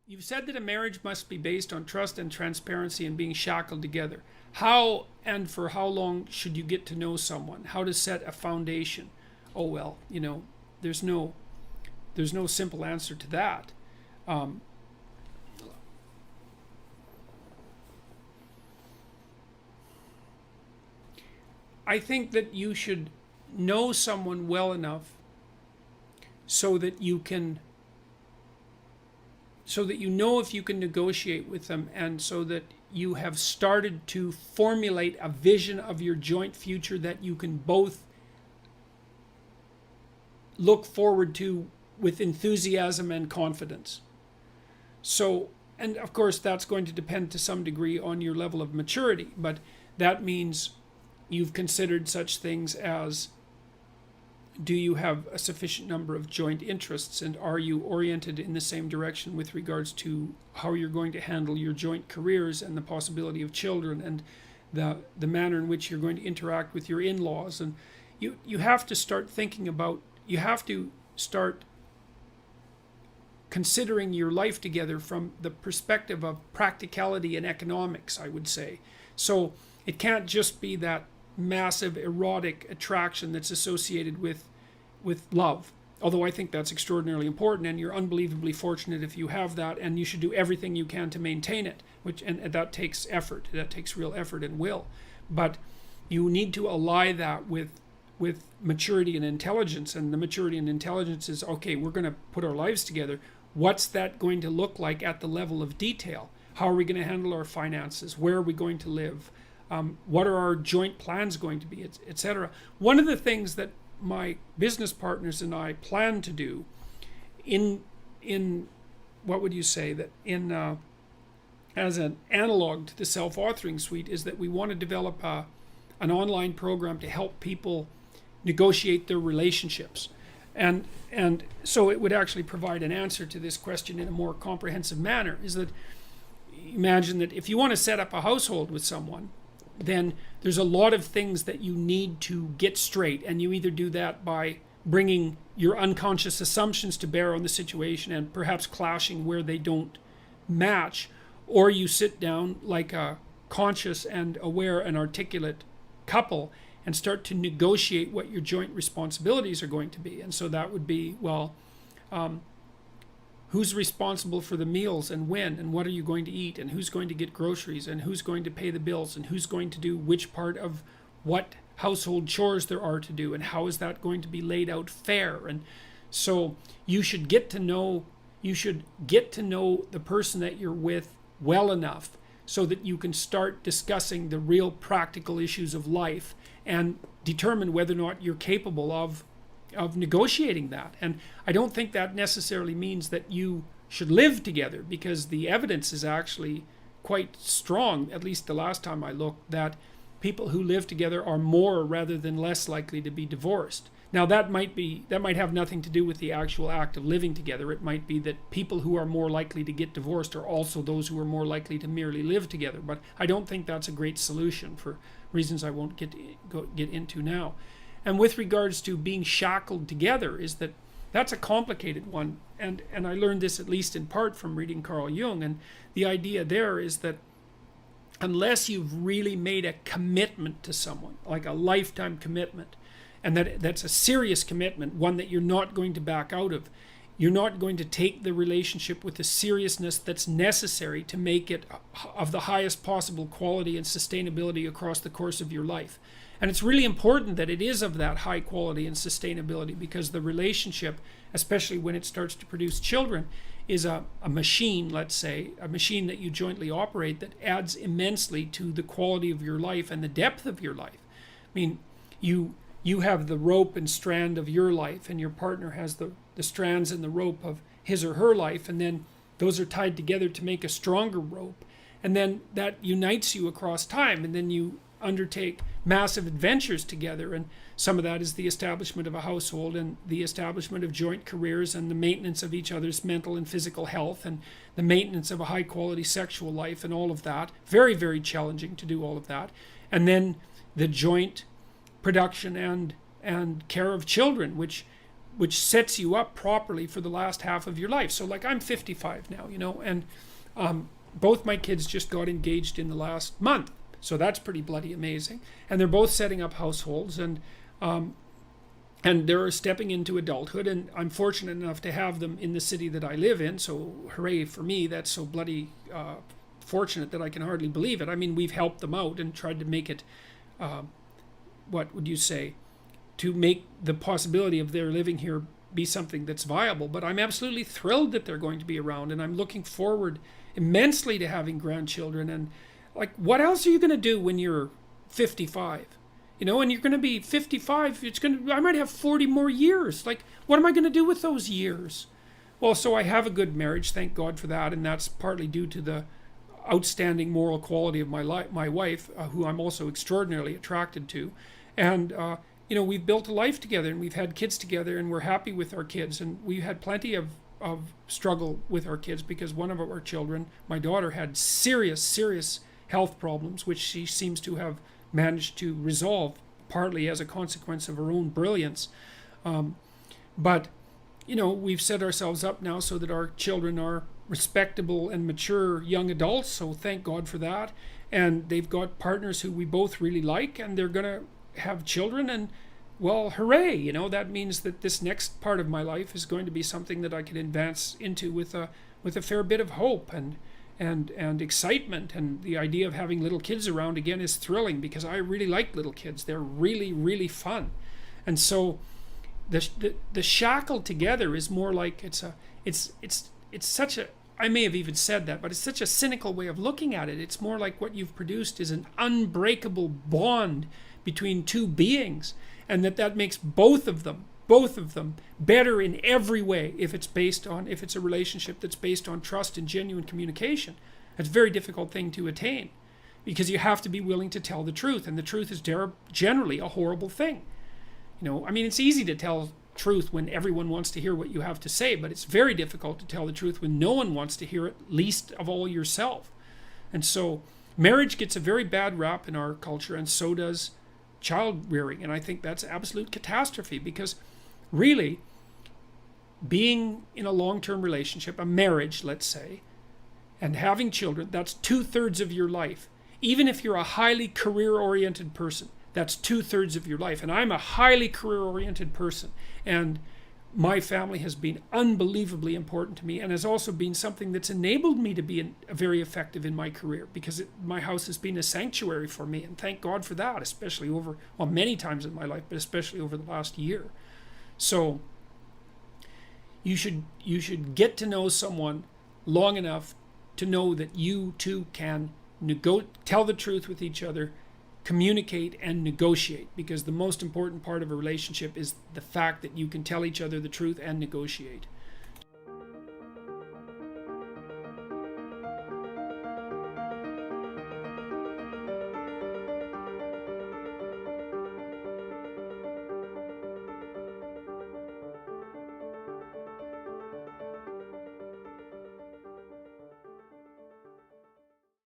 You've said that a marriage must be based on trust and transparency and being shackled together. How and for how long should you get to know someone? How to set a foundation? Oh well, there's no simple answer to that. Um, I think that you should know someone well enough so that you can so that you know if you can negotiate with them, and so that you have started to formulate a vision of your joint future that you can both look forward to with enthusiasm and confidence. So, and of course, that's going to depend to some degree on your level of maturity, but that means you've considered such things as, do you have a sufficient number of joint interests, and are you oriented in the same direction with regards to how you're going to handle your joint careers and the possibility of children, and the manner in which you're going to interact with your in-laws. And you have to start thinking about, you have to start considering your life together from the perspective of practicality and economics, I would say. So it can't just be that massive erotic attraction that's associated with love, although I think that's extraordinarily important, and you're unbelievably fortunate if you have that, and you should do everything you can to maintain it, and that takes effort, that takes real effort and will. But you need to ally that with maturity and intelligence, and the maturity and intelligence is, okay, we're going to put our lives together. What's that going to look like at the level of detail? How are we going to handle our finances? Where are we going to live? What are our joint plans going to be, etc. One of the things that my business partners and I plan to do in what would you say, that in as an analog to the self-authoring suite, is that we want to develop an online program to help people negotiate their relationships. And so it would actually provide an answer to this question in a more comprehensive manner, is that imagine that if you want to set up a household with someone, then there's a lot of things that you need to get straight, and you either do that by bringing your unconscious assumptions to bear on the situation and perhaps clashing where they don't match, or you sit down like a conscious and aware and articulate couple and start to negotiate what your joint responsibilities are going to be. And so that would be, well, who's responsible for the meals and when, and what are you going to eat, and who's going to get groceries, and who's going to pay the bills, and who's going to do which part of what household chores there are to do, and how is that going to be laid out fair. And so you should get to know the person that you're with well enough so that you can start discussing the real practical issues of life and determine whether or not you're capable of negotiating that. And I don't think that necessarily means that you should live together, because the evidence is actually quite strong, at least the last time I looked, that people who live together are more rather than less likely to be divorced. Now that might have nothing to do with the actual act of living together. It might be that people who are more likely to get divorced are also those who are more likely to merely live together. But I don't think that's a great solution for reasons I won't get into now. And with regards to being shackled together, is that that's a complicated one. And I learned this at least in part from reading Carl Jung. And the idea there is that unless you've really made a commitment to someone, like a lifetime commitment, and that's a serious commitment, one that you're not going to back out of, you're not going to take the relationship with the seriousness that's necessary to make it of the highest possible quality and sustainability across the course of your life. And it's really important that it is of that high quality and sustainability, because the relationship, especially when it starts to produce children, is a machine, let's say, a machine that you jointly operate, that adds immensely to the quality of your life and the depth of your life. I mean, you have the rope and strand of your life, and your partner has the strands and the rope of his or her life, and then those are tied together to make a stronger rope. And then that unites you across time, and then you undertake massive adventures together, and some of that is the establishment of a household and the establishment of joint careers and the maintenance of each other's mental and physical health and the maintenance of a high quality sexual life and all of that. Very, very challenging to do all of that. And then the joint production and care of children, which which sets you up properly for the last half of your life. So like I'm 55 now, and both my kids just got engaged in the last month. So that's pretty bloody amazing. And they're both setting up households, and they're stepping into adulthood, and I'm fortunate enough to have them in the city that I live in. So hooray for me. That's so bloody fortunate that I can hardly believe it. I mean, we've helped them out and tried to make it, what would you say, to make the possibility of their living here be something that's viable. But I'm absolutely thrilled that they're going to be around, and I'm looking forward immensely to having grandchildren. And like, what else are you going to do when you're 55? And you're going to be 55. I might have 40 more years. Like, what am I going to do with those years? Well, so I have a good marriage, thank God for that, and that's partly due to the outstanding moral quality of my wife, who I'm also extraordinarily attracted to. And we've built a life together, and we've had kids together, and we're happy with our kids. And we've had plenty of struggle with our kids, because one of our children, my daughter, had serious health problems, which she seems to have managed to resolve, partly as a consequence of her own brilliance. But we've set ourselves up now so that our children are respectable and mature young adults, so thank God for that. And they've got partners who we both really like, and they're going to have children, and well, hooray, that means that this next part of my life is going to be something that I can advance into with a fair bit of hope and excitement. And the idea of having little kids around again is thrilling, because I really like little kids. They're really fun. And so the shackle together is more like it's such a, I may have even said that, but it's such a cynical way of looking at it. It's more like what you've produced is an unbreakable bond between two beings, and that makes both of them better in every way if it's a relationship that's based on trust and genuine communication. It's a very difficult thing to attain, because you have to be willing to tell the truth, and the truth is generally a horrible thing. I mean, it's easy to tell truth when everyone wants to hear what you have to say, but it's very difficult to tell the truth when no one wants to hear it, least of all yourself. And so marriage gets a very bad rap in our culture, and so does child rearing. And I think that's absolute catastrophe, because really, being in a long-term relationship, a marriage, let's say, and having children, that's 2/3 of your life. Even if you're a highly career-oriented person, that's 2/3 of your life. And I'm a highly career-oriented person, and my family has been unbelievably important to me, and has also been something that's enabled me to be very effective in my career, because my house has been a sanctuary for me, and thank God for that, especially many times in my life, but especially over the last year. So you should get to know someone long enough to know that you two can tell the truth with each other, communicate, and negotiate, because the most important part of a relationship is the fact that you can tell each other the truth and negotiate.